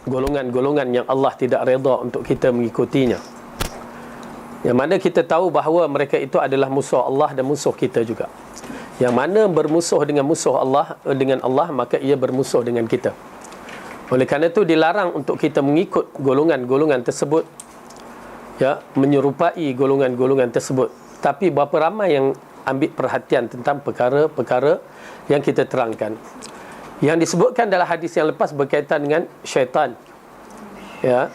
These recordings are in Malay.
golongan-golongan yang Allah tidak redha untuk kita mengikutinya, yang mana kita tahu bahawa mereka itu adalah musuh Allah dan musuh kita juga. Yang mana bermusuh dengan musuh Allah, dengan Allah, maka ia bermusuh dengan kita. Oleh kerana itu dilarang untuk kita mengikut golongan-golongan tersebut, ya, menyerupai golongan-golongan tersebut. Tapi berapa ramai yang ambil perhatian tentang perkara-perkara yang kita terangkan. Yang disebutkan dalam hadis yang lepas berkaitan dengan syaitan, ya,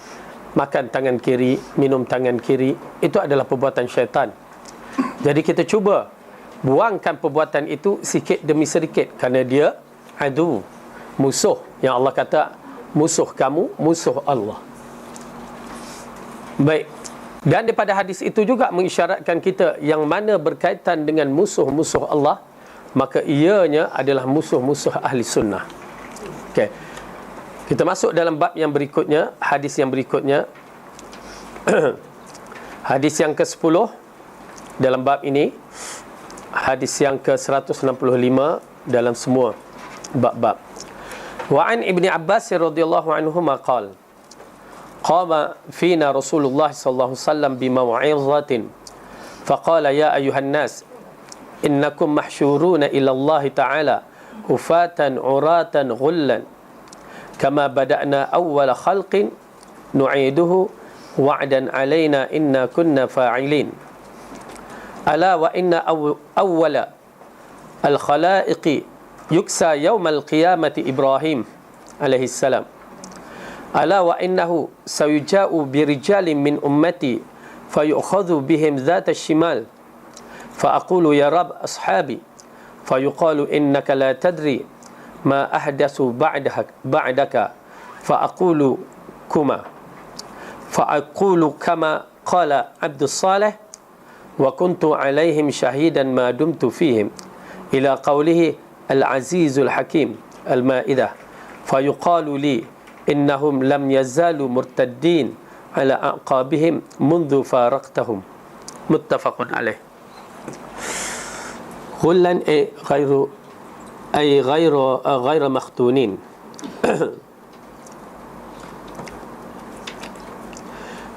makan tangan kiri, minum tangan kiri, itu adalah perbuatan syaitan. Jadi kita cuba buangkan perbuatan itu sikit demi sedikit, kerana dia adu, musuh, yang Allah kata musuh kamu, musuh Allah. Baik. Dan daripada hadis itu juga mengisyaratkan kita yang mana berkaitan dengan musuh-musuh Allah, maka ianya adalah musuh-musuh ahli sunnah. Okey. Kita masuk dalam bab yang berikutnya, hadis yang berikutnya. Hadis yang ke-10 dalam bab ini, hadis yang ke-165 dalam semua bab-bab. Wa an Ibni Abbas radhiyallahu anhuma qala qama fina Rasulullah sallallahu alaihi wasallam bimau'izatin faqala ya ayyuhan nas innakum mahsyuruna ila Allah ta'ala hufatan uratan ghullan kama bada'na awwala khalqin nu'iduhu wa'dan alaina inna kunna fa'ilin ala wa inna awwala al-khalaiqi yuksa yawmal qiyamati Ibrahim alaihi salam ala wa innahu sayuja'u birijalin min ummati fayu'khadhu bihim dhata shimal fa aqulu ya rab ashabi fayuqalu innaka la tadri ma ahdathu ba'daka fa aqulu kama qala Abdus Salih wa kuntu alaihim shahidan ma dumtu fihim ila qawlihi al-azizul hakim al-ma'idah fayuqalu li innahum lam yazalu murtaddin ala aqabihim mundu faraqtahum. Muttafaqun alaih. Ghullan ghairu makhtunin.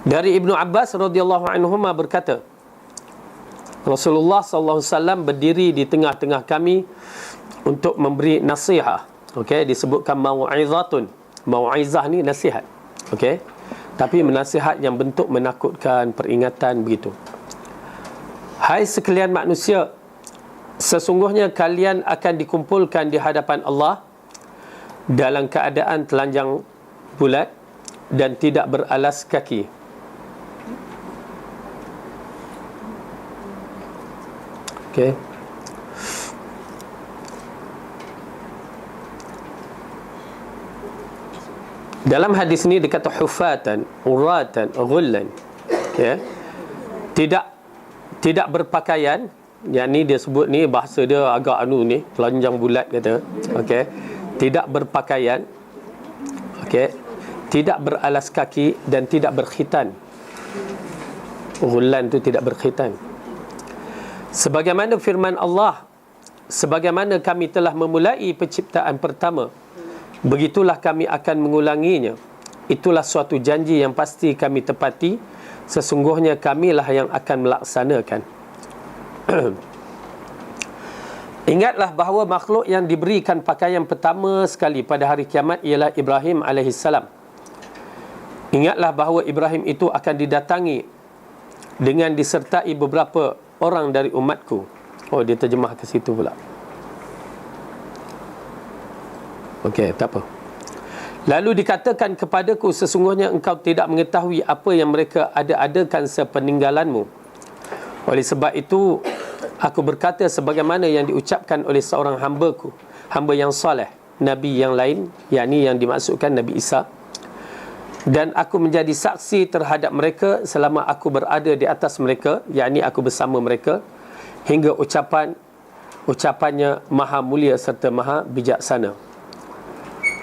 Dari Ibnu Abbas radhiyallahu anhuma berkata, Rasulullah sallallahu alaihi wasallam berdiri di tengah-tengah kami untuk memberi nasihat. Okey, disebutkan mau'izatun. Mau'izah ni nasihat. Okey. Tapi nasihat yang bentuk menakutkan, peringatan, begitu. Hai sekalian manusia, sesungguhnya kalian akan dikumpulkan di hadapan Allah dalam keadaan telanjang bulat dan tidak beralas kaki. Okey. Dalam hadis ni dia kata hufatan, uratan, ghullan. Okay. Tidak berpakaian. Yang ni dia sebut ni, bahasa dia agak ni, telanjang bulat kata. Okey. Tidak berpakaian. Okey. Tidak beralas kaki dan tidak berkhitan. Ghullan tu tidak berkhitan. Sebagaimana firman Allah, sebagaimana kami telah memulai penciptaan pertama, begitulah kami akan mengulanginya. Itulah suatu janji yang pasti kami tepati. Sesungguhnya kamilah yang akan melaksanakan. Ingatlah bahawa makhluk yang diberikan pakaian pertama sekali pada hari kiamat ialah Ibrahim alaihissalam. Ingatlah bahawa Ibrahim itu akan didatangi dengan disertai beberapa orang dari umatku. Oh, dia terjemah ke situ pula. Okey, tak apa. Lalu dikatakan kepadaku, sesungguhnya engkau tidak mengetahui apa yang mereka ada-adakan sepeninggalanmu. Oleh sebab itu, aku berkata sebagaimana yang diucapkan oleh seorang hambaku, hamba yang soleh, Nabi yang lain, yakni yang dimaksudkan Nabi Isa. Dan aku menjadi saksi terhadap mereka selama aku berada di atas mereka, yakni aku bersama mereka, hingga ucapannya maha mulia serta maha bijaksana.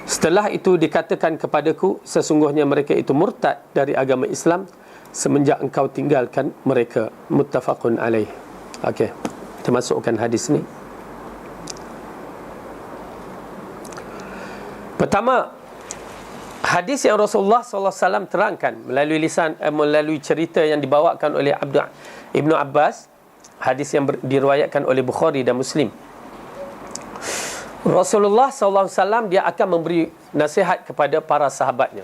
Setelah itu dikatakan kepadaku, sesungguhnya mereka itu murtad dari agama Islam semenjak engkau tinggalkan mereka. Muttafaqun alaih. Okey, kita masukkan hadis ni. Pertama, Hadis yang Rasulullah SAW terangkan melalui cerita yang dibawakan oleh Ibnu Abbas, hadis yang diriwayatkan oleh Bukhari dan Muslim. Rasulullah SAW dia akan memberi nasihat kepada para sahabatnya,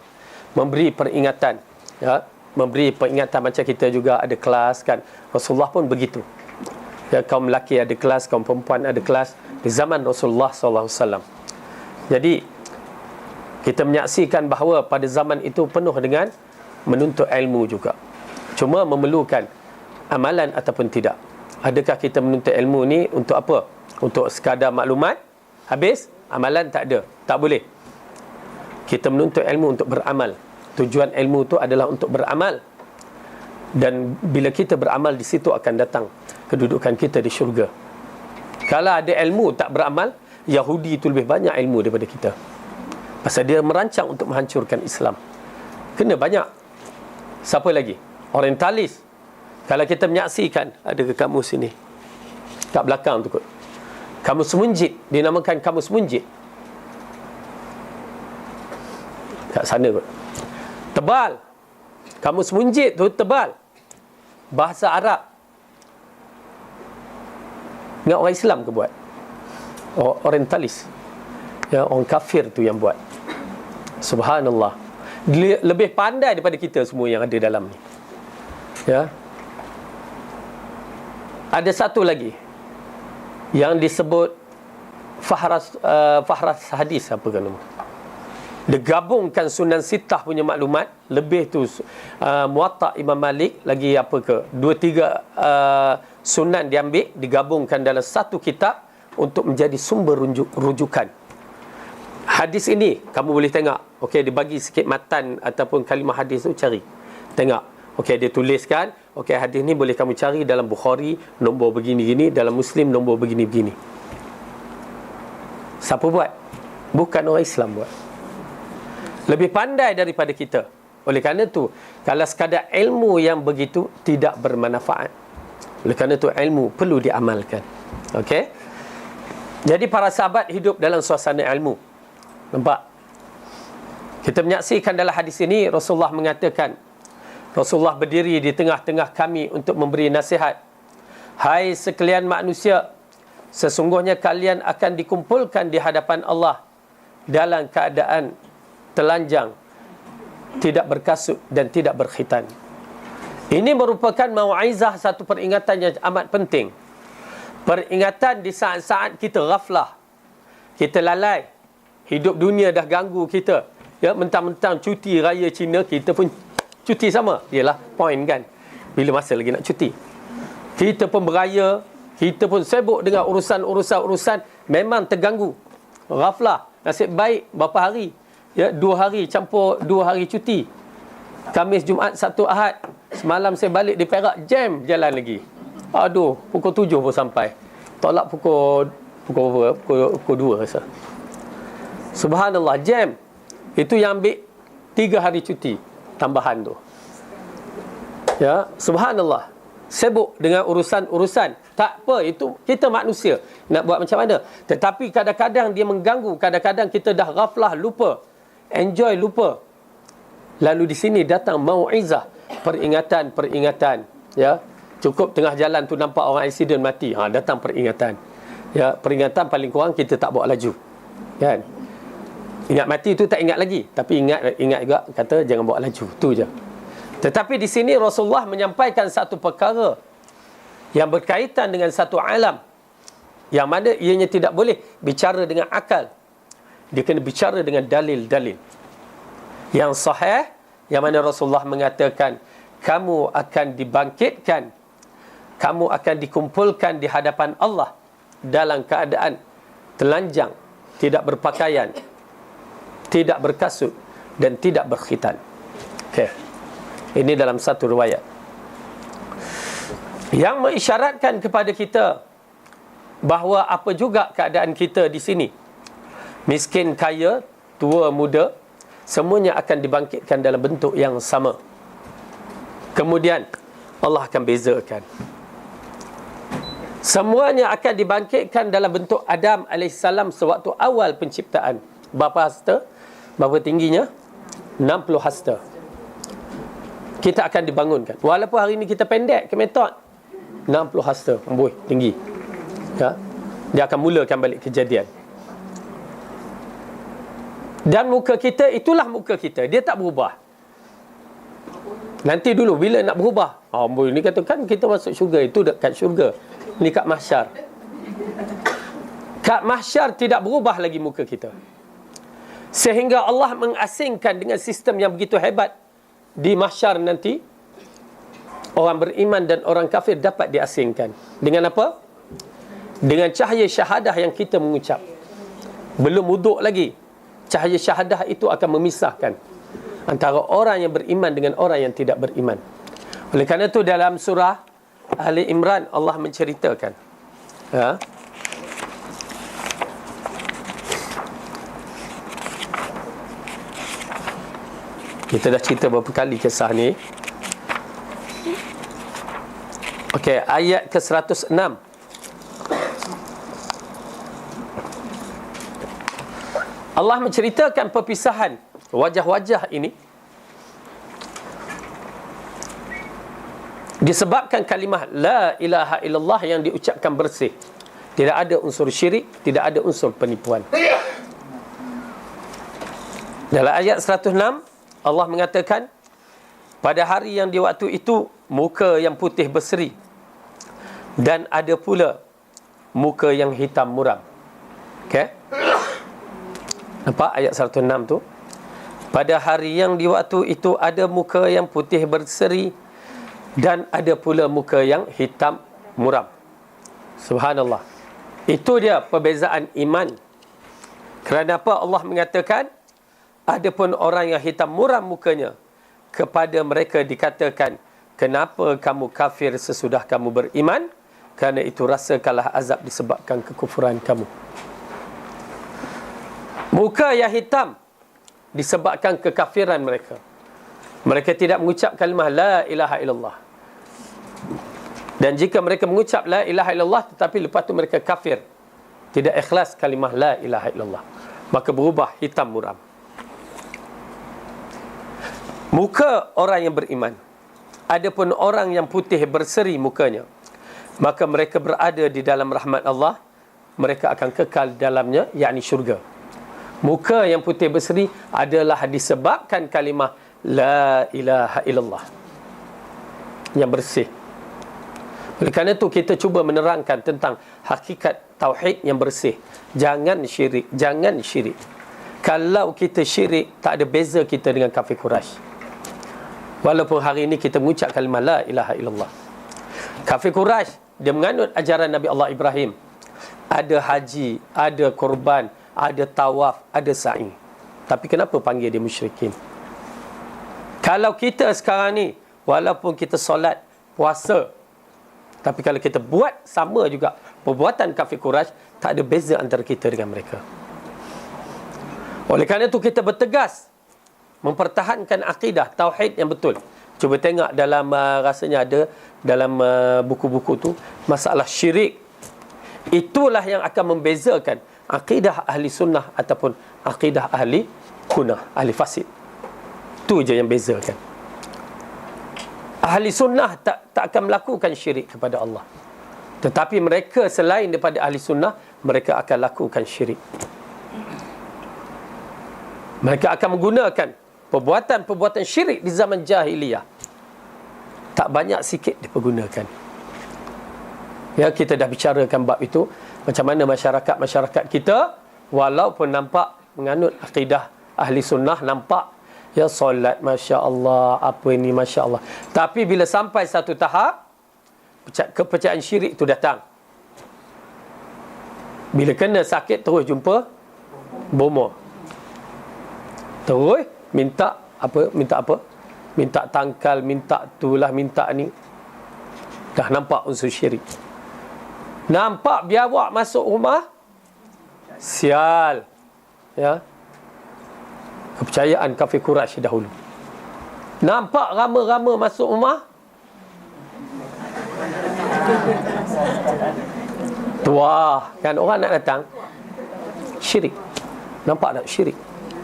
memberi peringatan, ya, memberi peringatan macam kita juga ada kelas kan. Rasulullah pun begitu. Ya, kaum lelaki ada kelas, kaum perempuan ada kelas di zaman Rasulullah SAW. Jadi kita menyaksikan bahawa pada zaman itu penuh dengan menuntut ilmu juga. Cuma memerlukan amalan ataupun tidak. Adakah kita menuntut ilmu ni untuk apa? Untuk sekadar maklumat? Habis? Amalan tak ada. Tak boleh. Kita menuntut ilmu untuk beramal. Tujuan ilmu tu adalah untuk beramal. Dan bila kita beramal, di situ akan datang kedudukan kita di syurga. Kalau ada ilmu tak beramal, Yahudi tu lebih banyak ilmu daripada kita. Pasal dia merancang untuk menghancurkan Islam. Kena banyak. Siapa lagi? Orientalis. Kalau kita menyaksikan, ada ke kamus sini? Kat belakang tu kot. Kamus Munjid. Dinamakan kamus Munjid. Kat sana kot. Tebal. Kamus Munjid tu tebal. Bahasa Arab. Ingat orang Islam ke buat? Orientalis. Ya, orang kafir tu yang buat. Subhanallah. Dia lebih pandai daripada kita semua yang ada dalam ni. Ya. Ada satu lagi yang disebut Fahras Hadis, apa kan nama? Dia gabungkan Sunan Sittah punya maklumat, lebih tu Muwatta Imam Malik, lagi apa ke? 2-3 sunan diambil, digabungkan dalam satu kitab untuk menjadi sumber rujukan. Hadis ini kamu boleh tengok. Okey, dia bagi sikit matan ataupun kalimah hadis tu, cari. Tengok. Okey, dia tuliskan, okey, hadis ni boleh kamu cari dalam Bukhari nombor begini-gini, dalam Muslim nombor begini-begini. Siapa buat? Bukan orang Islam buat. Lebih pandai daripada kita. Oleh kerana tu, kalau sekadar ilmu yang begitu tidak bermanfaat. Oleh kerana tu ilmu perlu diamalkan. Okey? Jadi para sahabat hidup dalam suasana ilmu. Nampak? Kita menyaksikan dalam hadis ini, Rasulullah mengatakan, Rasulullah berdiri di tengah-tengah kami untuk memberi nasihat. Hai sekalian manusia, sesungguhnya kalian akan dikumpulkan di hadapan Allah dalam keadaan telanjang, tidak berkasut dan tidak berkhitan. Ini merupakan mau'izah, satu peringatan yang amat penting. Peringatan di saat-saat kita ghaflah, kita lalai. Hidup dunia dah ganggu kita. Ya, mentang-mentang cuti raya Cina, kita pun cuti sama. Yalah, point kan. Bila masa lagi nak cuti? Kita pun beraya, kita pun sibuk dengan urusan-urusan, memang terganggu. Ghaflah. Nasib baik berapa hari? Ya, 2 hari campur 2 hari cuti. Khamis, Jumaat, Sabtu, Ahad. Semalam saya balik di Perak, jam jalan lagi. Aduh, pukul 7 pun sampai. Tolak pukul 2 rasa. Subhanallah, jam. Itu yang ambil 3 hari cuti tambahan tu. Ya, subhanallah. Sibuk dengan urusan-urusan. Tak apa, itu kita manusia. Nak buat macam mana? Tetapi kadang-kadang dia mengganggu. Kadang-kadang kita dah ghaflah, lupa. Enjoy, lupa. Lalu di sini datang mau'izah. Peringatan. Ya, cukup tengah jalan tu nampak orang accident mati. Datang peringatan. Ya, peringatan paling kurang kita tak bawa laju. Kan? Ingat mati tu tak ingat lagi, tapi ingat juga kata jangan bawa laju, tu je. Tetapi di sini Rasulullah menyampaikan satu perkara yang berkaitan dengan satu alam yang mana ianya tidak boleh bicara dengan akal. Dia kena bicara dengan dalil-dalil yang sahih, yang mana Rasulullah mengatakan kamu akan dibangkitkan, kamu akan dikumpulkan di hadapan Allah dalam keadaan telanjang, tidak berpakaian, tidak berkasut dan tidak berkhitan. Okey. Ini dalam satu riwayat yang mengisyaratkan kepada kita bahawa apa juga keadaan kita di sini, miskin, kaya, tua, muda, semuanya akan dibangkitkan dalam bentuk yang sama. Kemudian Allah akan bezakan. Semuanya akan dibangkitkan dalam bentuk Adam AS sewaktu awal penciptaan. Berapa tingginya? 60 hasta. Kita akan dibangunkan. Walaupun hari ni kita pendek ke metod, 60 hasta, tinggi. Ya. Dia akan mulakan balik kejadian. Dan muka kita, itulah muka kita. Dia tak berubah. Nanti dulu, bila nak berubah? Ni katakan kita masuk syurga. Itu dekat syurga. Ni kat mahsyar. Kat mahsyar tidak berubah lagi muka kita. Sehingga Allah mengasingkan dengan sistem yang begitu hebat. Di mahsyar nanti, orang beriman dan orang kafir dapat diasingkan. Dengan apa? Dengan cahaya syahadah yang kita mengucap. Belum wuduk lagi. Cahaya syahadah itu akan memisahkan antara orang yang beriman dengan orang yang tidak beriman. Oleh kerana itu dalam surah Ali Imran Allah menceritakan, kita dah cerita beberapa kali kisah ni. Okey, ayat ke-106. Allah menceritakan perpisahan wajah-wajah ini disebabkan kalimah la ilaha illallah yang diucapkan bersih. Tidak ada unsur syirik, tidak ada unsur penipuan. Dalam ayat 106 Allah mengatakan, pada hari yang di waktu itu muka yang putih berseri dan ada pula muka yang hitam muram. Okey? Nampak ayat 106 tu? Pada hari yang di waktu itu ada muka yang putih berseri dan ada pula muka yang hitam muram. Subhanallah. Itu dia perbezaan iman. Kerana apa Allah mengatakan, adapun orang yang hitam muram mukanya, kepada mereka dikatakan, kenapa kamu kafir sesudah kamu beriman? Kerana itu rasakanlah azab disebabkan kekufuran kamu. Muka yang hitam disebabkan kekafiran mereka. Mereka tidak mengucap kalimah la ilaha illallah. Dan jika mereka mengucap la ilaha illallah tetapi lepas tu mereka kafir, tidak ikhlas kalimah la ilaha illallah, maka berubah hitam muram. Muka orang yang beriman, adapun orang yang putih berseri mukanya, maka mereka berada di dalam rahmat Allah, mereka akan kekal dalamnya, yakni syurga. Muka yang putih berseri adalah disebabkan kalimah la ilaha illallah yang bersih. Oleh kerana itu kita cuba menerangkan tentang hakikat tauhid yang bersih. Jangan syirik, jangan syirik. Kalau kita syirik, tak ada beza kita dengan kafir Quraisy. Walaupun hari ini kita mengucap kalimah la ilaha illallah. Kafir Quraisy, dia menganut ajaran Nabi Allah Ibrahim. Ada haji, ada korban, ada tawaf, ada sa'i. Tapi kenapa panggil dia musyrikin? Kalau kita sekarang ni, walaupun kita solat, puasa, tapi kalau kita buat sama juga perbuatan kafir Quraisy, tak ada beza antara kita dengan mereka. Oleh kerana itu kita bertegas mempertahankan akidah tauhid yang betul. Cuba tengok dalam rasanya ada dalam buku-buku tu masalah syirik. Itulah yang akan membezakan akidah ahli sunnah ataupun akidah ahli kunah, ahli fasid. Itu je yang bezakan. Ahli sunnah tak akan melakukan syirik kepada Allah. Tetapi mereka selain daripada ahli sunnah, mereka akan lakukan syirik. Mereka akan menggunakan perbuatan-perbuatan syirik di zaman jahiliyah. Tak banyak, sikit dipergunakan. Ya, kita dah bicarakan bab itu. Macam mana masyarakat kita, walaupun nampak menganut akidah ahli sunnah, nampak ya solat, Masya Allah, apa ini, Masya Allah. Tapi bila sampai satu tahap, kepercayaan syirik itu datang. Bila kena sakit, terus jumpa bomoh. Terus minta apa? Minta tangkal, minta itulah, minta ni. Dah nampak unsur syirik. Nampak biawak masuk rumah, sial. Ya. Kepercayaan kafir Quraisy dahulu. Nampak rama-rama masuk rumah, tuah, kan orang nak datang, syirik. Nampak tak? Syirik.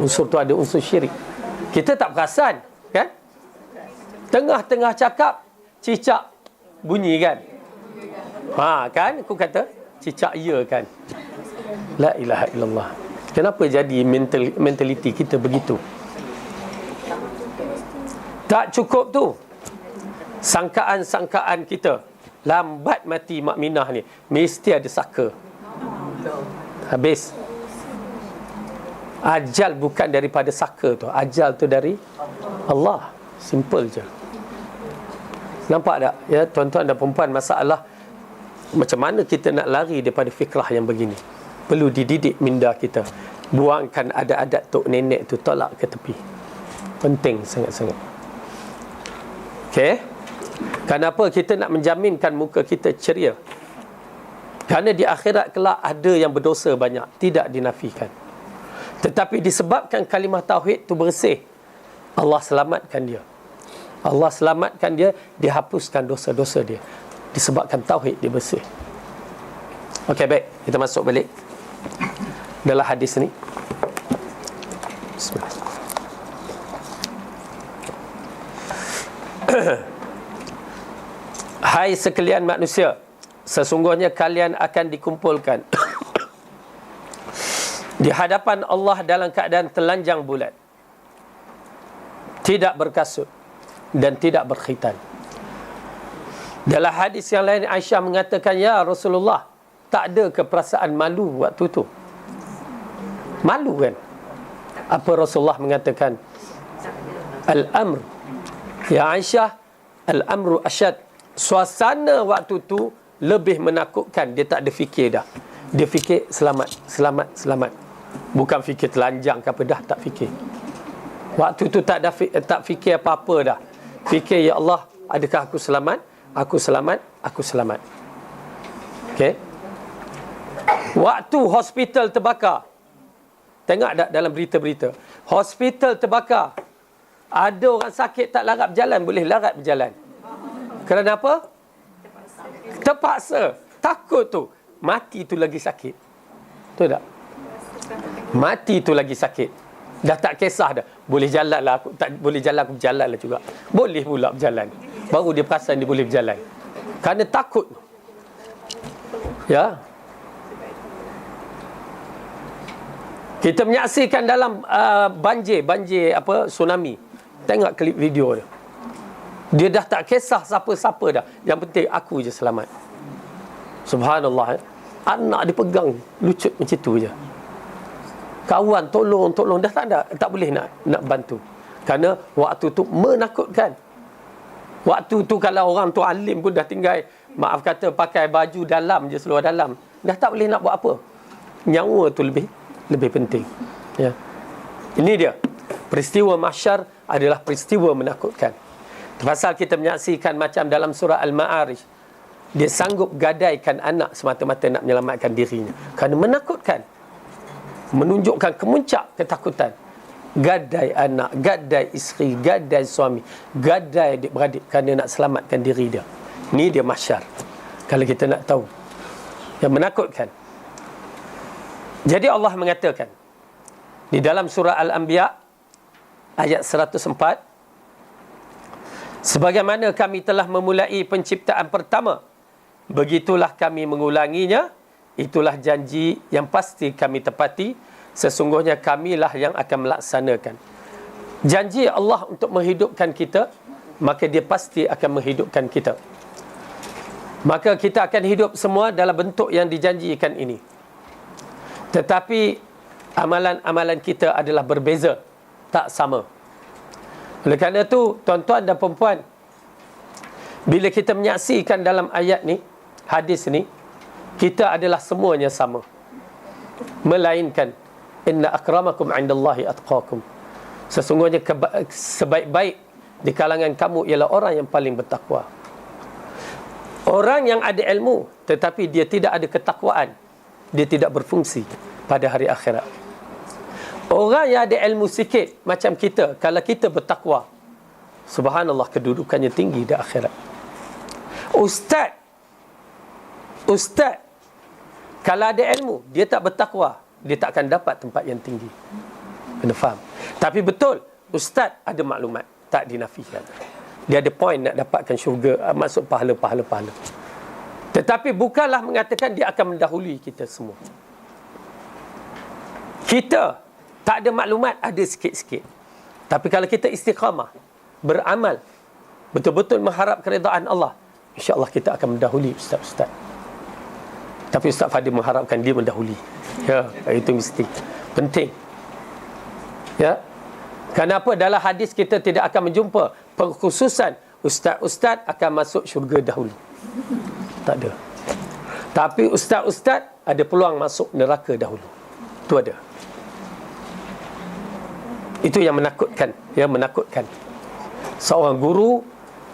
Unsur tu ada unsur syirik. Kita tak perasan, kan? Tengah-tengah cakap, cicak bunyi, kan? Kan? Aku kata, cicak ya, kan? La ilaha illallah. Kenapa jadi mentaliti kita begitu? Tak cukup tu. Sangkaan-sangkaan kita. Lambat mati Mak Minah ni. Mesti ada saka. Habis. Ajal bukan daripada saka tu. Ajal tu dari Allah. Simple je. Nampak tak? Ya, tuan-tuan dan perempuan, masalah macam mana kita nak lari daripada fikrah yang begini. Perlu dididik minda kita. Buangkan adat-adat tok nenek tu, tolak ke tepi. Penting sangat-sangat. Okey? Kenapa kita nak menjaminkan muka kita ceria? Kerana di akhirat kelak ada yang berdosa banyak, tidak dinafikan. Tetapi disebabkan kalimah tauhid tu bersih, Allah selamatkan dia. Allah selamatkan dia, dihapuskan dosa-dosa dia. Disebabkan tauhid dia bersih. Okey, baik. Kita masuk balik dalam hadis ni. Bismillah. Hai sekalian manusia, sesungguhnya kalian akan dikumpulkan di hadapan Allah dalam keadaan telanjang bulat, tidak berkasut dan tidak berkhitan. Dalam hadis yang lain, Aisyah mengatakan, ya Rasulullah, tak ada ke perasaan malu waktu tu? Malu, kan? Apa Rasulullah mengatakan? Al-amr, ya Aisyah, al-amru asyad. Suasana waktu tu lebih menakutkan. Dia tak ada fikir dah. Dia fikir selamat, selamat, selamat. Bukan fikir telanjang ke apa, dah tak fikir. Waktu tu tak fikir apa-apa dah. Fikir, ya Allah, adakah aku selamat? Aku selamat, aku selamat. Okey. Waktu hospital terbakar. Tengok tak dalam berita-berita. Hospital terbakar. Ada orang sakit tak larat berjalan, boleh larat berjalan. Kerana apa? Terpaksa. Takut tu. Mati tu lagi sakit. Betul tak? Mati tu lagi sakit. Dah tak kisah dah. Boleh jalan lah aku. Tak boleh jalan, aku berjalan lah juga. Boleh pula berjalan. Baru dia perasan dia boleh berjalan. Kerana takut. Ya. Kita menyaksikan dalam banjir apa, tsunami. Tengok klip video dia. Dia dah tak kisah siapa-siapa dah. Yang penting aku je selamat. Subhanallah. Anak dia pegang lucut macam tu je. Kawan tolong dah tak ada, tak boleh nak bantu. Kerana waktu tu menakutkan. Waktu tu kalau orang tu alim pun dah tinggal, maaf kata, pakai baju dalam je, seluar dalam, dah tak boleh nak buat apa. Nyawa tu lebih penting. Ya. Ini dia. Peristiwa mahsyar adalah peristiwa menakutkan. Pasal kita menyaksikan macam dalam surah Al-Ma'arij, dia sanggup gadaikan anak semata-mata nak menyelamatkan dirinya. Kerana menakutkan. Menunjukkan kemuncak ketakutan. Gadai anak, gadai isteri, gadai suami, gadai adik-beradik kerana nak selamatkan diri dia. Ini dia mahsyar. Kalau kita nak tahu. Yang menakutkan. Jadi Allah mengatakan di dalam surah Al-Anbiya ayat 104, sebagaimana kami telah memulai penciptaan pertama, begitulah kami mengulanginya. Itulah janji yang pasti kami tepati. Sesungguhnya kamilah yang akan melaksanakan. Janji Allah untuk menghidupkan kita, maka dia pasti akan menghidupkan kita. Maka kita akan hidup semua dalam bentuk yang dijanjikan ini. Tetapi amalan-amalan kita adalah berbeza, tak sama. Oleh kerana itu, tuan-tuan dan perempuan, bila kita menyaksikan dalam ayat ni, hadis ni, kita adalah semuanya sama. Melainkan, inna akramakum indallahi atqakum. Sesungguhnya sebaik-baik di kalangan kamu ialah orang yang paling bertakwa. Orang yang ada ilmu, tetapi dia tidak ada ketakwaan, dia tidak berfungsi pada hari akhirat. Orang yang ada ilmu sikit macam kita, kalau kita bertakwa, subhanallah, kedudukannya tinggi di akhirat. Ustaz kalau ada ilmu, dia tak bertakwa, dia tak akan dapat tempat yang tinggi. Kena faham. Tapi betul, ustaz ada maklumat, tak dinafikan. Dia ada point nak dapatkan syurga, masuk pahala. Tetapi bukanlah mengatakan dia akan mendahului kita semua. Kita tak ada maklumat, ada sikit-sikit. Tapi kalau kita istiqamah, beramal, betul-betul mengharap keredaan Allah, insya-Allah kita akan mendahului ustaz-ustaz. Tapi Ustaz Fadil mengharapkan dia mendahului. Ya, itu mesti penting. Ya. Kenapa dalam hadis kita tidak akan menjumpa pengkhususan ustaz-ustaz akan masuk syurga dahulu? Tak ada. Tapi ustaz-ustaz ada peluang masuk neraka dahulu. Itu ada. Itu yang menakutkan, menakutkan. Seorang guru,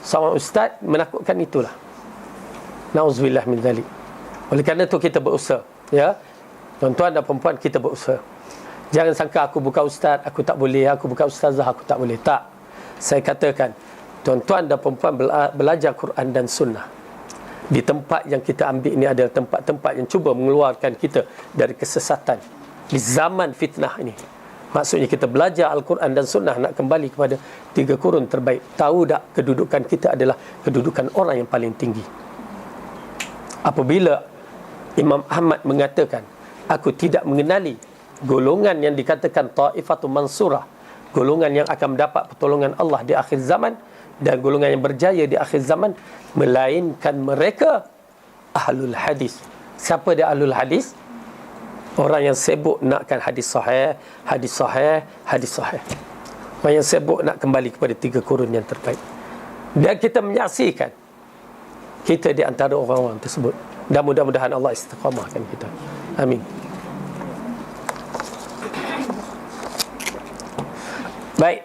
seorang ustaz menakutkan itulah. Nauzubillah min dzalik. Oleh kerana itu kita berusaha, ya. Tuan-tuan dan perempuan, kita berusaha. Jangan sangka aku bukan ustaz, aku tak boleh, aku bukan ustazah, aku tak boleh. Tak. Saya katakan, tuan-tuan dan perempuan belajar Quran dan sunnah. Di tempat yang kita ambil ini adalah tempat-tempat yang cuba mengeluarkan kita dari kesesatan di zaman fitnah ini. Maksudnya kita belajar Al-Quran dan sunnah, nak kembali kepada 3 kurun terbaik. Tahu tak kedudukan kita adalah kedudukan orang yang paling tinggi. Apabila Imam Ahmad mengatakan, aku tidak mengenali golongan yang dikatakan Ta'ifatul Mansurah, golongan yang akan mendapat pertolongan Allah di akhir zaman, dan golongan yang berjaya di akhir zaman, melainkan mereka Ahlul Hadis. Siapa dia Ahlul Hadis? Orang yang sibuk nakkan hadis sahih, hadis sahih, hadis sahih. Orang yang sibuk nak kembali kepada 3 kurun yang terbaik. Dan kita menyaksikan kita di antara orang-orang tersebut. Dan mudah-mudahan Allah istiqamahkan kita. Amin. Baik.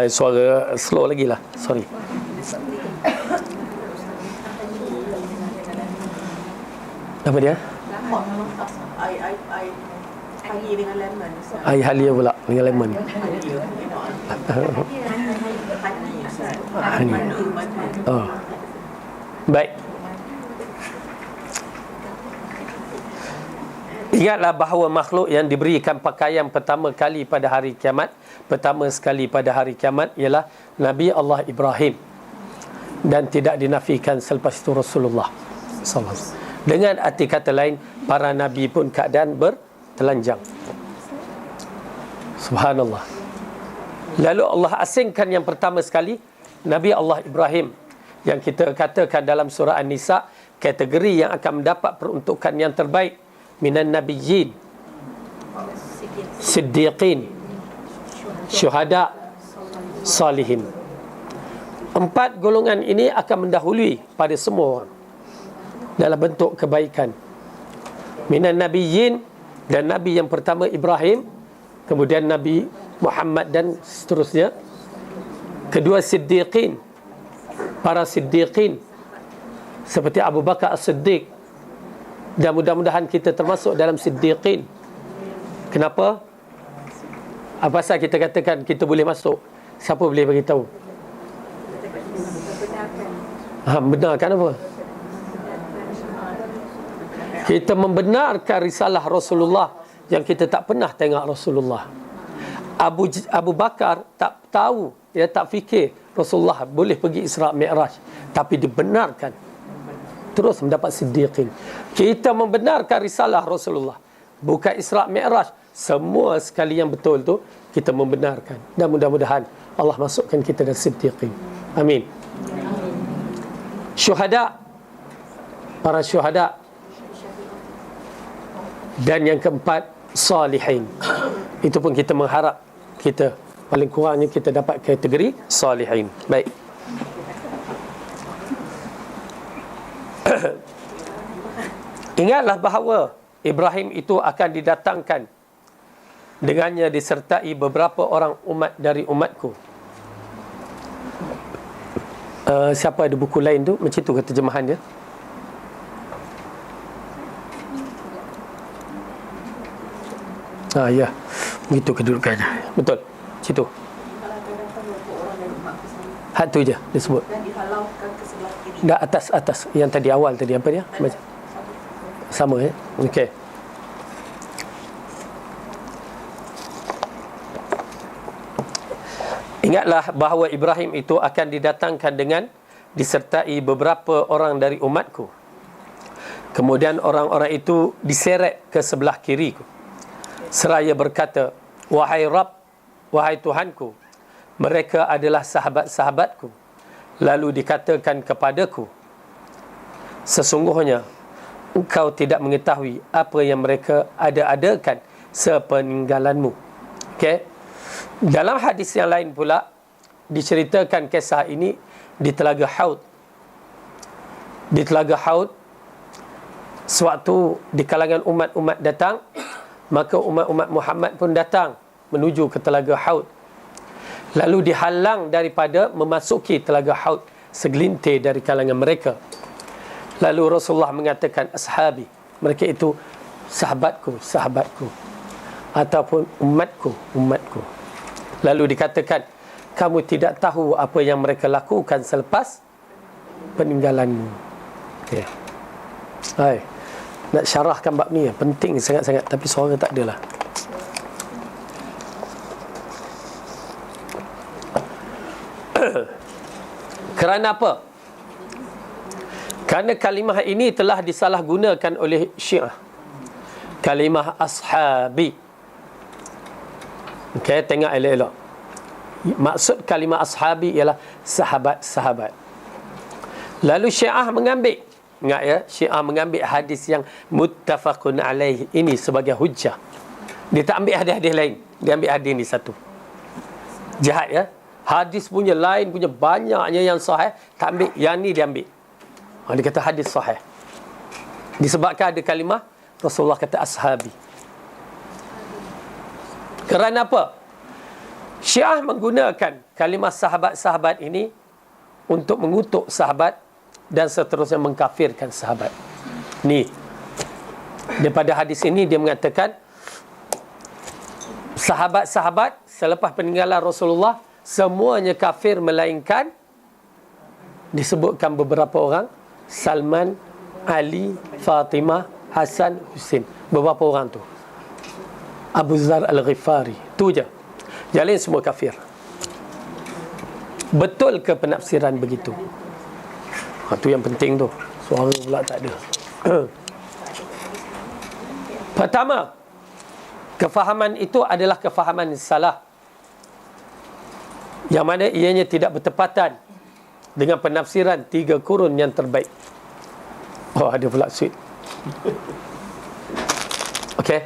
Suara slow lagi lah. Sorry. Apa dia? Honey dengan lemon. Air halia pula dengan lemon. Honey. Oh. Baik. Ingatlah bahawa makhluk yang diberikan pakaian pertama sekali pada hari kiamat ialah Nabi Allah Ibrahim, dan tidak dinafikan selepas itu Rasulullah sallallahu alaihi wasallam. Dengan arti kata lain, para nabi pun keadaan bertelanjang. Subhanallah. Lalu Allah asingkan yang pertama sekali Nabi Allah Ibrahim, yang kita katakan dalam surah An-Nisa, kategori yang akan mendapat peruntukan yang terbaik, minan nabiyyin, siddiqin, syuhada, salihin. 4 golongan ini akan mendahului pada semua orang dalam bentuk kebaikan. Minan nabiyyin, dan nabi yang pertama Ibrahim, kemudian Nabi Muhammad dan seterusnya. Kedua siddiqin, para siddiqin seperti Abu Bakar As-Siddiq, dan mudah-mudahan kita termasuk dalam siddiqin. Kenapa? Apa pasal kita katakan kita boleh masuk? Siapa boleh bagi tahu? Benarkan apa? Kita membenarkan risalah Rasulullah yang kita tak pernah tengok Rasulullah. Abu Bakar tak tahu, dia tak fikir Rasulullah boleh pergi Isra' Mi'raj, tapi dibenarkan, terus mendapat siddiqin. Kita membenarkan risalah Rasulullah, bukan Isra' Mi'raj, semua sekali yang betul tu kita membenarkan. Dan mudah-mudahan Allah masukkan kita dalam siddiqin. Amin. Syuhada, para syuhada. Dan yang keempat, salihin. Itu pun kita mengharap kita paling kurangnya kita dapat kategori salihin. Baik. Ingatlah bahawa Ibrahim itu akan didatangkan, dengannya disertai beberapa orang umat dari umatku. Siapa ada buku lain tu? Macam tu ke terjemahan dia? Ya, begitu kedudukannya. Betul. Situ. Had tu je disebut. Dan dihalaukan ke sebelah kiri. Dah atas yang tadi awal tadi apa dia? Macam sama ya. Okey. Ingatlah bahawa Ibrahim itu akan didatangkan dengan disertai beberapa orang dari umatku. Kemudian orang-orang itu diseret ke sebelah kiriku, seraya berkata, wahai Rabb, wahai Tuhanku, mereka adalah sahabat-sahabatku. Lalu dikatakan kepadaku, sesungguhnya engkau tidak mengetahui apa yang mereka ada-adakan sepeninggalanmu. Okey. Dalam hadis yang lain pula diceritakan kisah ini di Telaga Haud. Di Telaga Haud, sewaktu di kalangan umat-umat datang, maka umat-umat Muhammad pun datang menuju ke Telaga Haud. Lalu dihalang daripada memasuki Telaga Haud segelintir dari kalangan mereka. Lalu Rasulullah mengatakan, ashabi, mereka itu sahabatku, sahabatku, ataupun umatku, umatku. Lalu dikatakan, kamu tidak tahu apa yang mereka lakukan selepas peninggalanmu. Okay. Hai, nak syarahkan bab ni, penting sangat-sangat, tapi suara tak adalah. Kerana apa? Kerana kalimah ini telah disalahgunakan oleh Syiah. Kalimah ashabi. Okey, tengok elok-elok. Maksud kalimah ashabi ialah sahabat-sahabat. Lalu Syiah mengambil, ingat ya, Syiah mengambil hadis yang muttafaqun alaih ini sebagai hujjah. Dia tak ambil hadis-hadis lain, dia ambil hadis ni satu. Jahat ya. Hadis punya lain, punya banyaknya yang sahih, tak ambil, yang ni dia ambil. Dia kata hadis sahih. Disebabkan ada kalimah Rasulullah kata ashabi. Kerana apa? Syiah menggunakan kalimah sahabat-sahabat ini untuk mengutuk sahabat dan seterusnya mengkafirkan sahabat. Ni, daripada hadis ini dia mengatakan sahabat-sahabat selepas peninggalan Rasulullah semuanya kafir melainkan disebutkan beberapa orang, Salman, Ali, Fatimah, Hasan, Husin. Beberapa orang tu. Abu Zar Al-Ghifari. Tu je. Yang lain semua kafir. Betul ke penafsiran begitu? Tu yang penting tu. Suara pula tak ada. Pertama, kefahaman itu adalah kefahaman salah, yang mana ianya tidak bertepatan dengan penafsiran 3 kurun yang terbaik. Oh, ada pula sweet. Okey.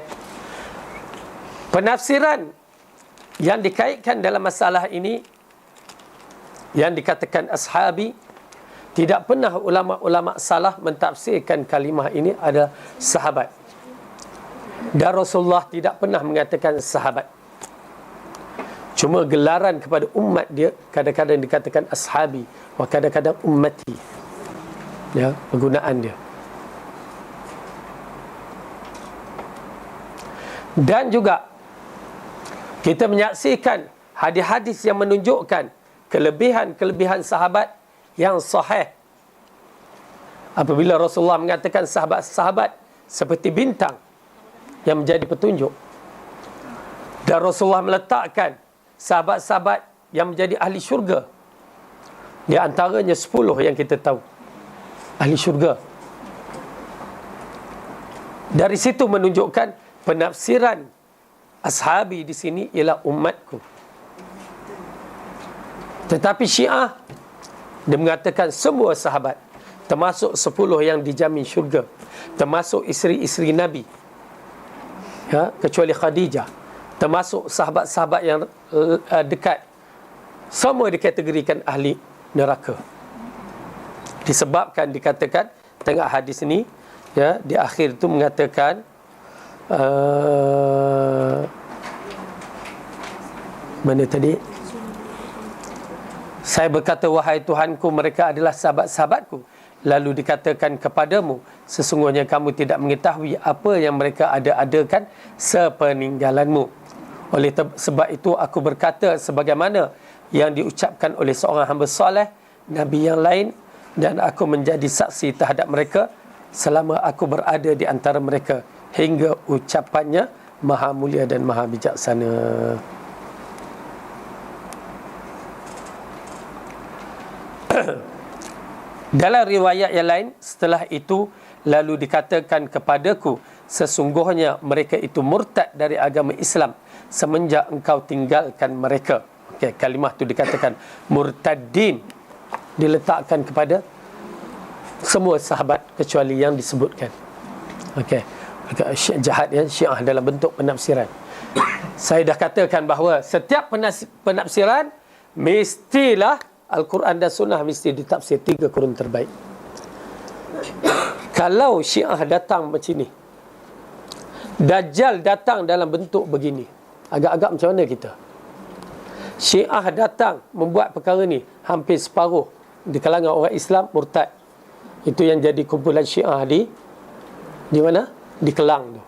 Penafsiran yang dikaitkan dalam masalah ini, yang dikatakan ashabi, tidak pernah ulama-ulama salah mentafsirkan kalimah ini adalah sahabat. Dan Rasulullah tidak pernah mengatakan sahabat. Cuma gelaran kepada umat dia kadang-kadang dikatakan ashabi, wa kadang-kadang ummati. Ya, penggunaan dia. Dan juga kita menyaksikan hadis-hadis yang menunjukkan kelebihan-kelebihan sahabat yang sahih. Apabila Rasulullah mengatakan sahabat-sahabat seperti bintang yang menjadi petunjuk, dan Rasulullah meletakkan sahabat-sahabat yang menjadi ahli syurga, di antaranya 10 yang kita tahu ahli syurga. Dari situ menunjukkan penafsiran ashabi di sini ialah umatku. Tetapi Syiah dia mengatakan semua sahabat, termasuk 10 yang dijamin syurga, termasuk isteri-isteri Nabi, ya, kecuali Khadijah, termasuk sahabat-sahabat yang dekat, semua dikategorikan ahli neraka. Disebabkan dikatakan, tengok hadis ni, ya, di akhir tu mengatakan mana tadi? Saya berkata, wahai Tuhanku, mereka adalah sahabat-sahabatku. Lalu dikatakan kepadamu, sesungguhnya kamu tidak mengetahui apa yang mereka ada-adakan sepeninggalanmu. Oleh sebab itu aku berkata sebagaimana yang diucapkan oleh seorang hamba soleh, Nabi yang lain, dan aku menjadi saksi terhadap mereka selama aku berada di antara mereka, hingga ucapannya maha mulia dan maha bijaksana. Dalam riwayat yang lain, setelah itu lalu dikatakan kepadaku, sesungguhnya mereka itu murtad dari agama Islam semenjak engkau tinggalkan mereka. Okay, kalimah tu dikatakan murtadin, diletakkan kepada semua sahabat kecuali yang disebutkan. Okey, jahat ya, Syiah dalam bentuk penafsiran. Saya dah katakan bahawa setiap penafsiran mestilah Al-Quran dan Sunnah mesti ditafsir 3 kurun terbaik. Kalau Syiah datang macam ni, Dajjal datang dalam bentuk begini, agak-agak macam mana kita? Syiah datang membuat perkara ni, hampir separuh di kalangan orang Islam murtad. Itu yang jadi kumpulan Syiah di mana? Di Kelang tu.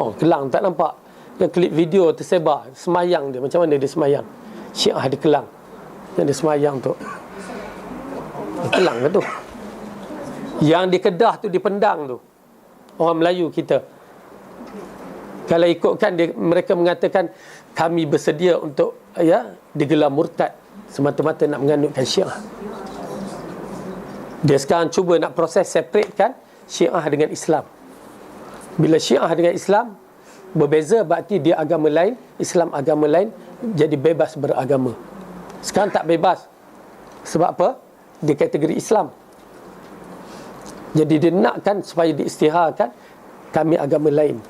Oh, Kelang tak nampak. Yang klip video tersebar semayang dia, macam mana dia semayang. Syiah di Kelang yang dia semayang tu. Di Kelang ke tu? Yang di Kedah tu, di Pendang tu, orang Melayu kita. Kalau ikutkan dia, mereka mengatakan kami bersedia untuk digelar murtad semata-mata nak menganutkan Syiah. Dia sekarang cuba nak proses separatekan Syiah dengan Islam. Bila Syiah dengan Islam berbeza, berarti dia agama lain, Islam agama lain, jadi bebas beragama. Sekarang tak bebas. Sebab apa? Dia kategori Islam. Jadi dia nakkan supaya diisytiharkan kami agama lain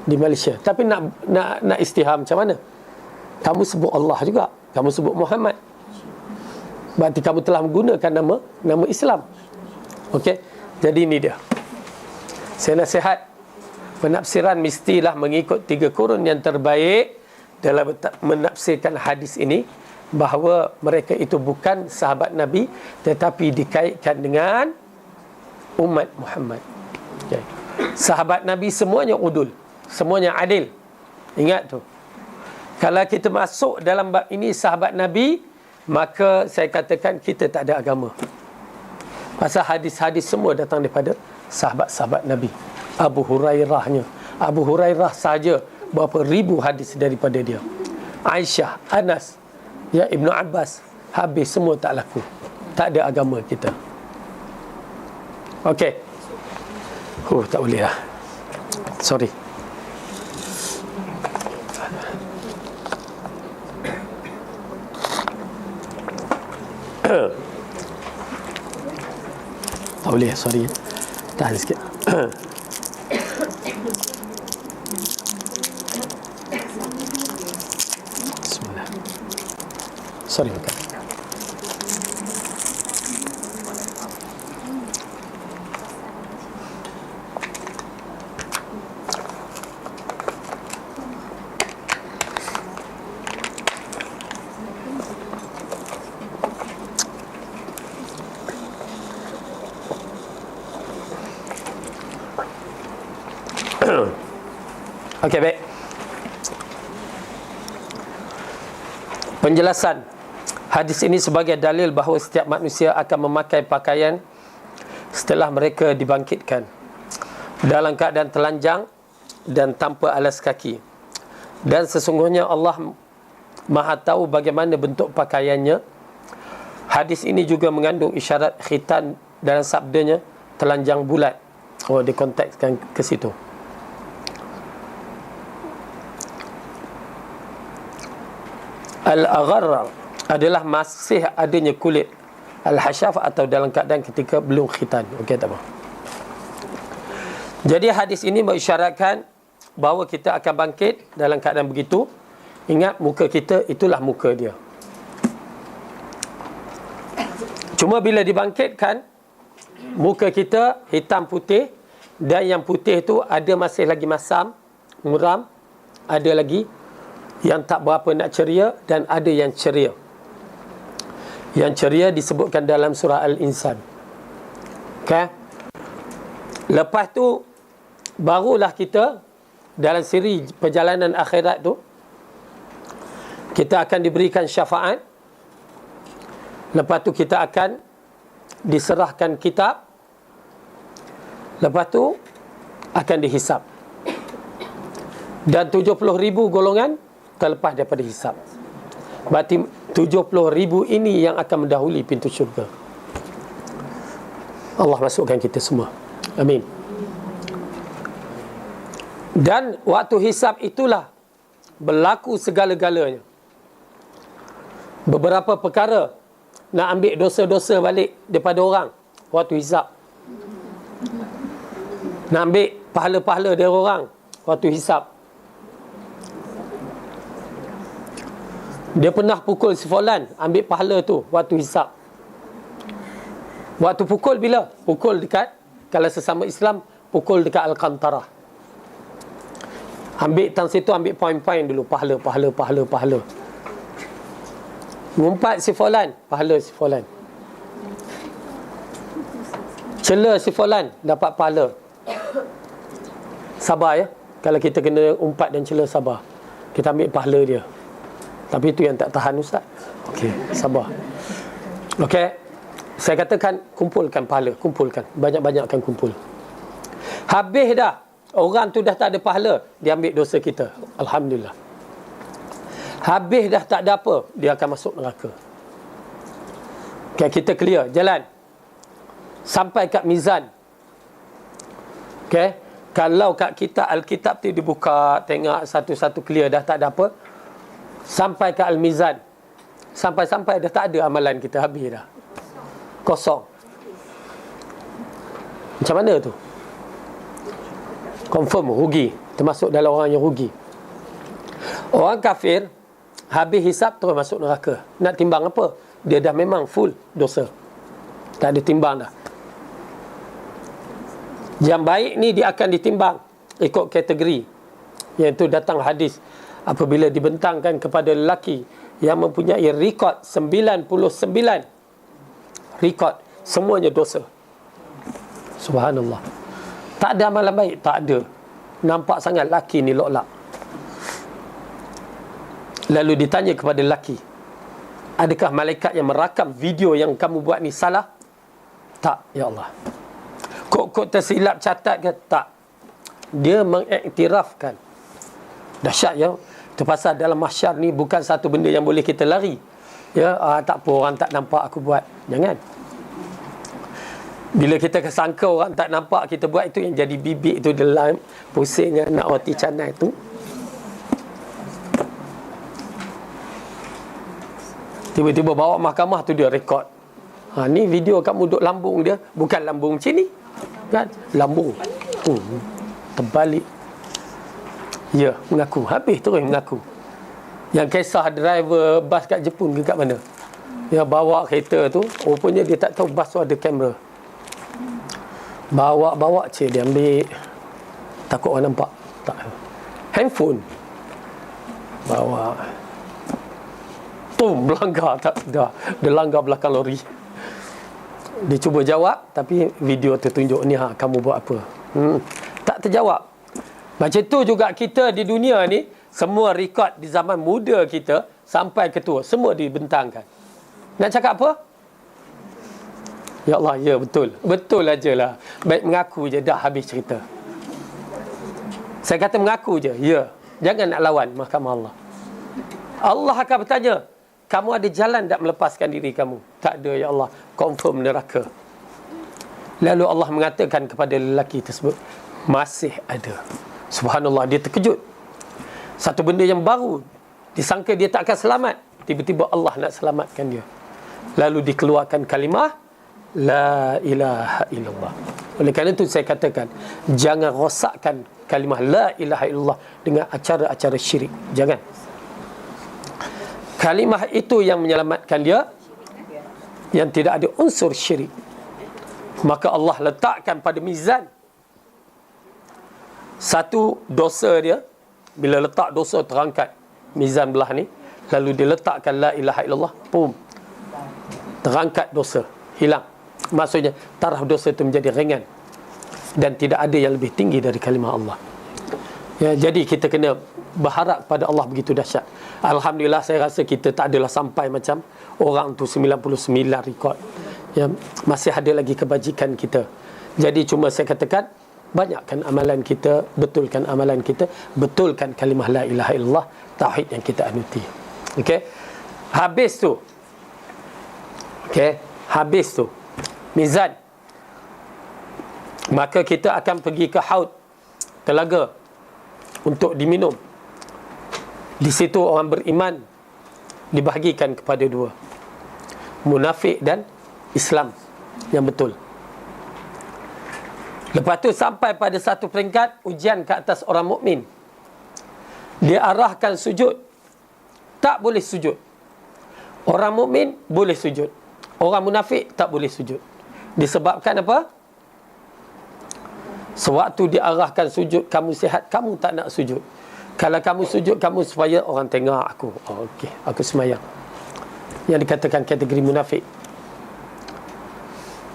di Malaysia. Tapi nak isytihar macam mana? Kamu sebut Allah juga, kamu sebut Muhammad, berarti kamu telah menggunakan nama Islam. Okey. Jadi ini dia. Saya nasihat, penafsiran mestilah mengikut 3 kurun yang terbaik dalam menafsirkan hadis ini, bahawa mereka itu bukan sahabat Nabi tetapi dikaitkan dengan umat Muhammad. Okay. Sahabat Nabi semuanya udul, semuanya adil. Ingat tu. Kalau kita masuk dalam bab ini sahabat Nabi, maka saya katakan kita tak ada agama. Pasal hadis-hadis semua datang daripada sahabat-sahabat Nabi. Abu Hurairah saja berapa ribu hadis daripada dia. Aisyah, Anas, Ibnu Abbas, habis semua tak laku. Tak ada agama kita. Okey. Tak boleh lah. Sorry. Tak boleh, sorry. Tahan sikit. Bismillah. Sorry, bukan. Okey, baik. Penjelasan hadis ini sebagai dalil bahawa setiap manusia akan memakai pakaian setelah mereka dibangkitkan dalam keadaan telanjang dan tanpa alas kaki. Dan sesungguhnya Allah Maha tahu bagaimana bentuk pakaiannya. Hadis ini juga mengandung isyarat khitan dalam sabdanya telanjang bulat. Oh, dikontekskan ke situ. Al-agharrar adalah masih adanya kulit al-hasyaf atau dalam keadaan ketika belum khitan. Okey, tak apa. Jadi hadis ini mengisyaratkan bahawa kita akan bangkit dalam keadaan begitu. Ingat, muka kita itulah muka dia. Cuma bila dibangkitkan, muka kita hitam putih, dan yang putih itu ada masih lagi masam, muram, ada lagi yang tak berapa nak ceria, dan ada yang ceria. Yang ceria disebutkan dalam surah Al-Insan. Okay? Lepas tu barulah kita dalam siri perjalanan akhirat tu kita akan diberikan syafaat. Lepas tu kita akan diserahkan kitab. Lepas tu akan dihisap. Dan 70,000 golongan terlepas daripada hisap. Berarti 70,000 ini yang akan mendahului pintu syurga. Allah masukkan kita semua. Amin. Dan waktu hisab itulah berlaku segala-galanya. Beberapa perkara nak ambil dosa-dosa balik daripada orang waktu hisab. Nak ambil pahala-pahala dari orang waktu hisab. Dia pernah pukul si fulan, ambil pahala tu waktu hisab. Waktu pukul bila? Pukul dekat, kalau sesama Islam, pukul dekat Al-Qantarah. Ambil tang situ, ambil poin-poin dulu, pahala. Ngumpat si fulan, pahala si fulan. Cela si fulan, dapat pahala. Sabar ya. Kalau kita kena umpat dan cela, sabar. Kita ambil pahala dia. Tapi itu yang tak tahan Ustaz. Okey, sabar. Okey. Saya katakan kumpulkan pahala, kumpulkan. Banyak-banyakkan kumpul. Habis dah. Orang tu dah tak ada pahala, dia ambil dosa kita. Alhamdulillah. Habis dah tak ada apa, dia akan masuk neraka. Okay, kita clear jalan sampai kat mizan. Okay, kalau kat kita Alkitab tu dibuka, tengok satu-satu clear, dah tak ada apa, sampai ke Al-Mizan, sampai-sampai dah tak ada amalan kita, habis dah, kosong. Macam mana tu? Confirm rugi, termasuk dalam orang yang rugi. Orang kafir habis hisap terus masuk neraka. Nak timbang apa? Dia dah memang full dosa, tak ada timbang dah. Yang baik ni dia akan ditimbang ikut kategori, iaitu datang hadis, apabila dibentangkan kepada lelaki yang mempunyai rekod 99 rekod, semuanya dosa. Subhanallah. Tak ada amalan baik, tak ada. Nampak sangat lelaki ni lok-lak. Lalu ditanya kepada lelaki, adakah malaikat yang merakam video yang kamu buat ni salah? Tak, ya Allah. Kok tersilap catat ke? Tak. Dia mengiktirafkan. Dahsyat ya. Terpasal dalam mahsyar ni bukan satu benda yang boleh kita lari. Ya, tak apa, orang tak nampak aku buat. Jangan. Bila kita kesangka orang tak nampak kita buat, itu yang jadi bibik tu dalam pusing nak roti canai tu. Tiba-tiba bawa mahkamah tu dia rekod. Ni video kamu duduk lambung dia, bukan lambung macam ni. Kan? Lambung. Terbalik. Ya, mengaku. Habis terus mengaku. Yang kisah driver bas kat Jepun ke kat mana? Yang bawa kereta tu, rupanya dia tak tahu bas tu ada kamera. Bawa cik dia ambil, takut orang nampak. Tak. Handphone bawa, melanggar, tak dah. Dia langgar belakang lori. Dia cuba jawab, tapi video tertunjuk ni, kamu buat apa? Tak terjawab. Macam tu juga kita di dunia ni, semua rekod di zaman muda kita sampai ke tua, semua dibentangkan. Nak cakap apa? Ya Allah, ya betul. Betul aja lah. Baik mengaku je, dah habis cerita. Saya kata mengaku je, ya. Jangan nak lawan mahkamah Allah. Allah akan bertanya, kamu ada jalan tak melepaskan diri kamu? Tak ada, ya Allah. Confirm neraka. Lalu Allah mengatakan kepada lelaki tersebut, masih ada. Subhanallah, dia terkejut. Satu benda yang baru. Disangka dia tak akan selamat. Tiba-tiba Allah nak selamatkan dia. Lalu dikeluarkan kalimah La ilaha illallah. Oleh kerana itu saya katakan, jangan rosakkan kalimah La ilaha illallah dengan acara-acara syirik. Jangan. Kalimah itu yang menyelamatkan dia, yang tidak ada unsur syirik. Maka Allah letakkan pada mizan satu dosa dia. Bila letak dosa, terangkat mizan belah ni. Lalu dia letakkan La ilaha illallah, boom, terangkat dosa, hilang. Maksudnya taraf dosa itu menjadi ringan, dan tidak ada yang lebih tinggi dari kalimah Allah. Ya, jadi kita kena berharap pada Allah begitu dahsyat. Alhamdulillah, saya rasa kita tak adalah sampai macam orang tu 99 rekod. Ya, masih ada lagi kebajikan kita. Jadi cuma saya katakan, banyakkan amalan kita, betulkan amalan kita, betulkan kalimah La ilaha illallah, tauhid yang kita anuti. Okey. Habis tu. Okey, habis tu. Mizan. Maka kita akan pergi ke haud, telaga, untuk diminum. Di situ orang beriman dibahagikan kepada dua, munafik dan Islam yang betul. Lepas tu sampai pada satu peringkat ujian ke atas orang mukmin. Dia arahkan sujud, tak boleh sujud. Orang mukmin boleh sujud, orang munafik tak boleh sujud. Disebabkan apa? Sewaktu diarahkan sujud, kamu sihat, kamu tak nak sujud. Kalau kamu sujud, kamu supaya orang tengok aku. Oh, okey, aku semayang. Yang dikatakan kategori munafik.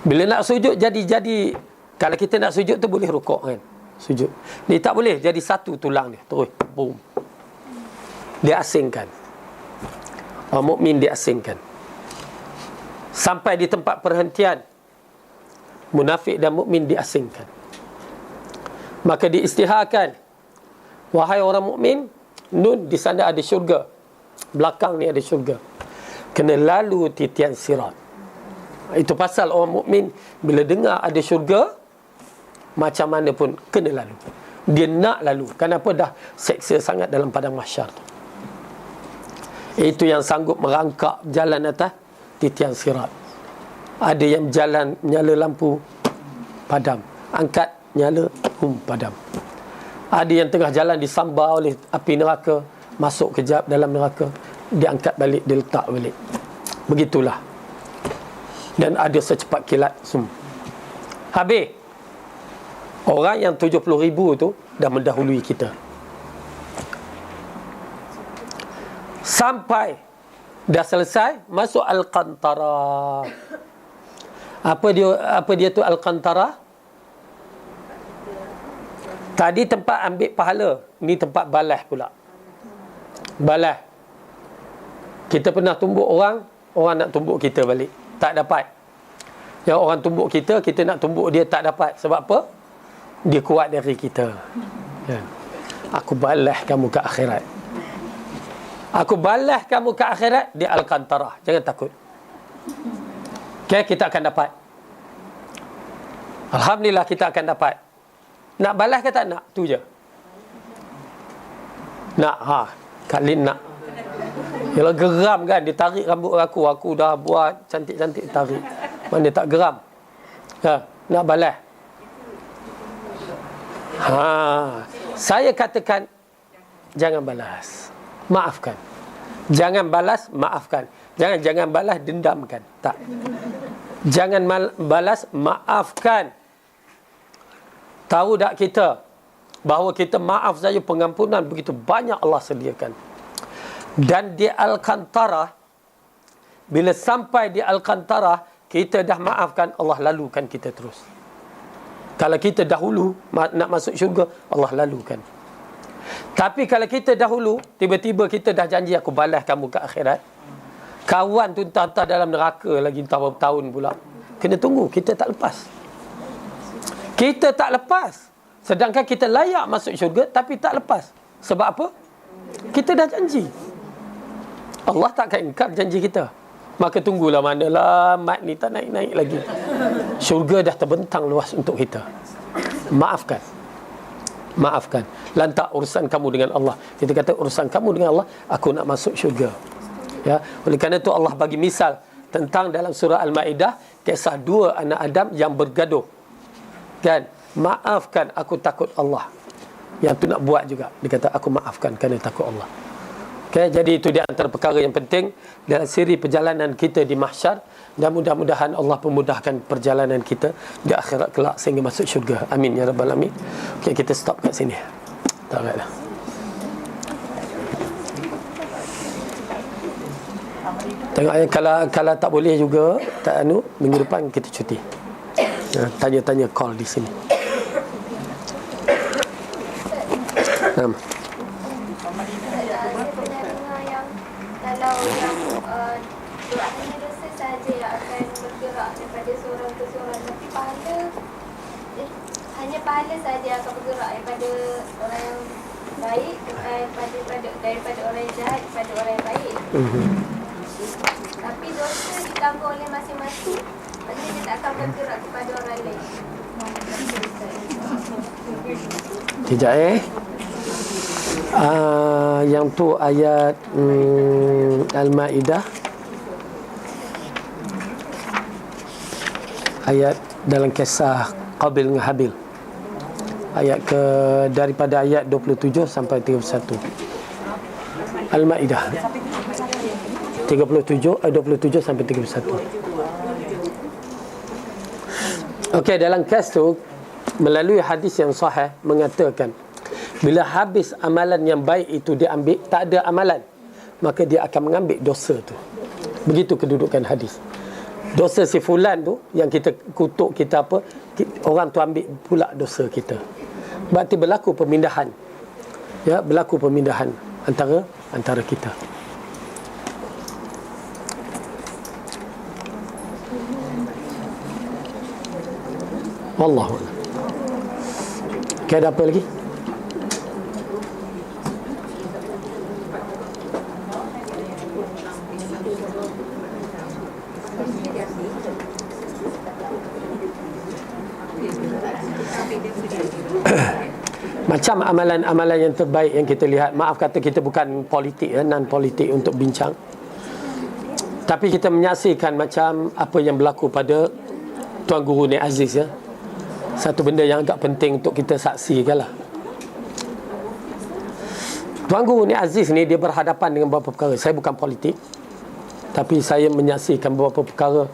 Bila nak sujud, jadi kalau kita nak sujud tu boleh rukuk kan? Sujud. Ni tak boleh, jadi satu tulang dia. Terus, boom. Dia asingkan. Orang mukmin diasingkan. Sampai di tempat perhentian, munafik dan mukmin diasingkan. Maka diisytiharkan, wahai orang mukmin, nun di sana ada syurga, belakang ni ada syurga, kena lalu titian sirat. Itu pasal orang mukmin bila dengar ada syurga, macam mana pun kena lalu. Dia nak lalu. Kenapa? Dah seksa sangat dalam padang mahsyar tu. Itu yang sanggup merangkak jalan atas titian sirat. Ada yang jalan nyala lampu, padam, angkat, nyala, padam. Ada yang tengah jalan disambar oleh api neraka, masuk kejap dalam neraka, diangkat balik, diletak balik. Begitulah. Dan ada secepat kilat. Habis. Orang yang 70,000 tu dah mendahului kita. Sampai dah selesai, masuk Al-Qantara. Apa dia tu Al-Qantara? Tadi tempat ambil pahala, ni tempat balas pula. Balas. Kita pernah tumbuk orang, orang nak tumbuk kita balik, tak dapat. Yang orang tumbuk kita, kita nak tumbuk dia, tak dapat. Sebab apa? Dia kuat dari kita. Ya. Aku balas kamu ke akhirat. Aku balas kamu ke akhirat di Al-Qantara. Jangan takut. Okay, kita akan dapat. Alhamdulillah kita akan dapat. Nak balas ke tak nak? Tu je. Nak. Kak Lin nak. Kalau geram kan, dia tarik rambut aku. Aku dah buat cantik-cantik tarik. Mana tak geram? Nak balas. Saya katakan, jangan balas. Maafkan. Jangan balas, maafkan. Jangan balas, dendamkan. Tak. Jangan balas, maafkan. Tahu tak kita bahawa kita maaf saja, pengampunan begitu banyak Allah sediakan. Dan di Al-Qantara, bila sampai di Al-Qantara, kita dah maafkan, Allah lalukan kita terus. Kalau kita dahulu nak masuk syurga, Allah lalukan. Tapi kalau kita dahulu, tiba-tiba kita dah janji, aku balas kamu ke akhirat, kawan tu entah dalam neraka lagi entah berapa tahun pula, kena tunggu, kita tak lepas. Kita tak lepas. Sedangkan kita layak masuk syurga, tapi tak lepas. Sebab apa? Kita dah janji. Allah takkan ingkar janji kita. Maka tunggulah, manalah mat ni tak naik-naik lagi. Syurga dah terbentang luas untuk kita. Maafkan. Maafkan. Lantak urusan kamu dengan Allah. Kita kata urusan kamu dengan Allah, aku nak masuk syurga. Ya, oleh kerana itu Allah bagi misal tentang dalam surah Al-Maidah, kisah dua anak Adam yang bergaduh. Kan? Maafkan, aku takut Allah. Yang tu nak buat juga. Dia kata, aku maafkan kerana takut Allah. Okay, jadi itu di antara perkara yang penting dalam siri perjalanan kita di mahsyar. Dan mudah-mudahan Allah memudahkan perjalanan kita di akhirat kelak sehingga masuk syurga. Amin ya rabbal alamin. Okay, kita stop kat sini. Tak ada. Tengok kalau tak boleh juga, tak minggu depan kita cuti. Tanya-tanya call di sini. Saya pernah dengar yang kalau yang doa hanya dosa saja yang akan bergerak daripada seorang ke seorang, tapi pahala hanya pahala saja akan bergerak daripada orang yang baik daripada orang yang jahat kepada orang yang baik. Tapi dosa ditanggung oleh masing-masing, maksudnya dia tak akan bergerak kepada orang lain. Sekejap yang tu ayat Al-Ma'idah, ayat dalam kisah Qabil dengan Habil, ayat daripada ayat 27 sampai 31. Al-Ma'idah 27 sampai 31. Okey, dalam kes tu melalui hadis yang sahih mengatakan bila habis amalan yang baik itu dia ambil, tak ada amalan, maka dia akan mengambil dosa tu. Begitu kedudukan hadis. Dosa si fulan tu yang kita kutuk, kita apa, orang tu ambil pula dosa kita. Berarti berlaku pemindahan. Ya, berlaku pemindahan antara kita. Wallahu a'lam. Okay, ada apa lagi? Macam amalan-amalan yang terbaik yang kita lihat, maaf kata kita bukan politik, non-politik untuk bincang, tapi kita menyaksikan macam apa yang berlaku pada Tuan Guru Nik Aziz, ya. Satu benda yang agak penting untuk kita saksikan lah. Tuan Guru Nik Aziz ni dia berhadapan dengan beberapa perkara. Saya bukan politik, tapi saya menyaksikan beberapa perkara,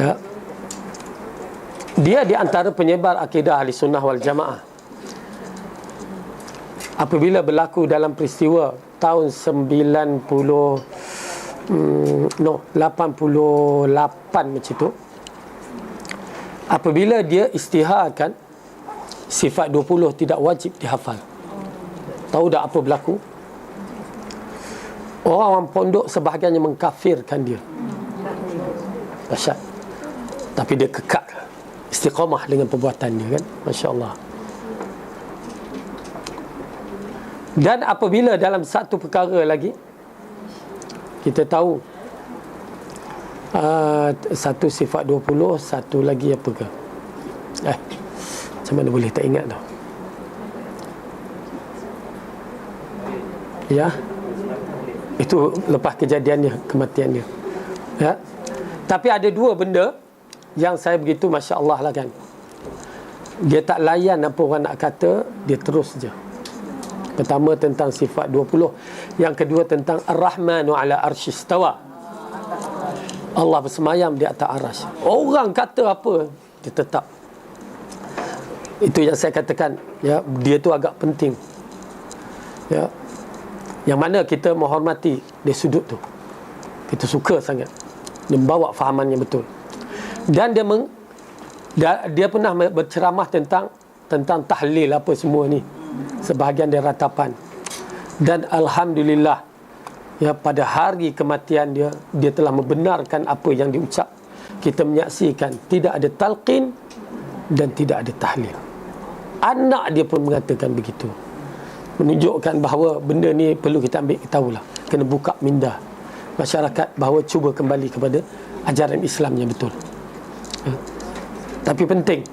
ya. Dia di antara penyebar akidah Ahli Sunnah wal Jamaah. Apabila berlaku dalam peristiwa tahun 88 macam tu, apabila dia istiharkan sifat 20 tidak wajib dihafal, tahu tak apa berlaku? Orang-orang pondok sebahagiannya mengkafirkan dia. Dahsyat. Tapi dia kekal istiqamah dengan perbuatan dia, kan? Masya Allah. Dan apabila dalam satu perkara lagi kita tahu satu sifat 20, satu lagi apa ke? Macam mana boleh tak ingat tu? Ya, itu lepas kejadiannya, kematian dia, ya. Tapi ada dua benda yang saya begitu Masya Allah lah, kan. Dia tak layan apa orang nak kata, dia terus je. Pertama tentang sifat 20, yang kedua tentang Ar-Rahmanu ala arsyistawa, Allah bersemayam di atas arasy. Orang kata apa, dia tetap. Itu yang saya katakan, ya, dia tu agak penting, ya. Yang mana kita menghormati dia sudut tu, kita suka sangat, dia membawa fahaman yang betul. Dan dia pernah berceramah tentang tahlil apa semua ni, sebahagian dari ratapan. Dan alhamdulillah, ya, pada hari kematian dia telah membenarkan apa yang diucap. Kita menyaksikan tidak ada talqin dan tidak ada tahlil. Anak dia pun mengatakan begitu, menunjukkan bahawa benda ni perlu kita ambil tahulah, kena buka minda masyarakat bahawa cuba kembali kepada ajaran Islam yang betul, ya. Tapi penting,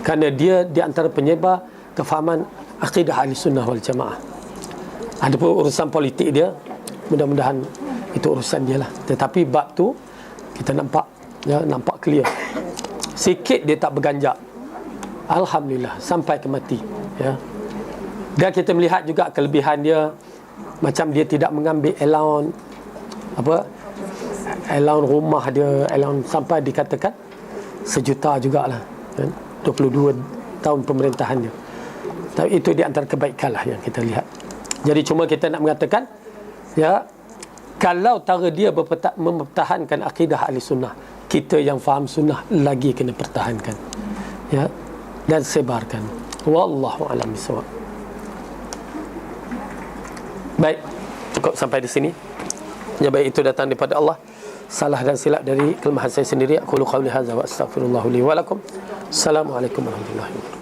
kerana dia di antara penyebar kefahaman akidah Ahli Sunnah wal Jamaah. Ada pun urusan politik dia, mudah-mudahan itu urusan dia lah. Tetapi bab tu kita nampak, ya, nampak clear. Sikit dia tak berganjak, alhamdulillah, sampai ke mati, ya. Dan kita melihat juga kelebihan dia, macam dia tidak mengambil allowance, allowance rumah dia, allowance sampai dikatakan 1 juta jugalah, kan? 22 tahun pemerintahan dia. Tapi itu di antara kebaikan lah yang kita lihat. Jadi cuma kita nak mengatakan, ya, kalau cara dia mempertahankan akidah Ahli Sunnah, kita yang faham sunnah lagi kena pertahankan, ya, dan sebarkan. Wallahu a'lam bishawab. Baik, cukup sampai di sini. Ya, baik, itu datang daripada Allah. Salah dan silap dari kelemahan saya sendiri. Aku qawli hadza wa astaghfirullah li wa lakum. Assalamualaikum warahmatullahi wabarakatuh.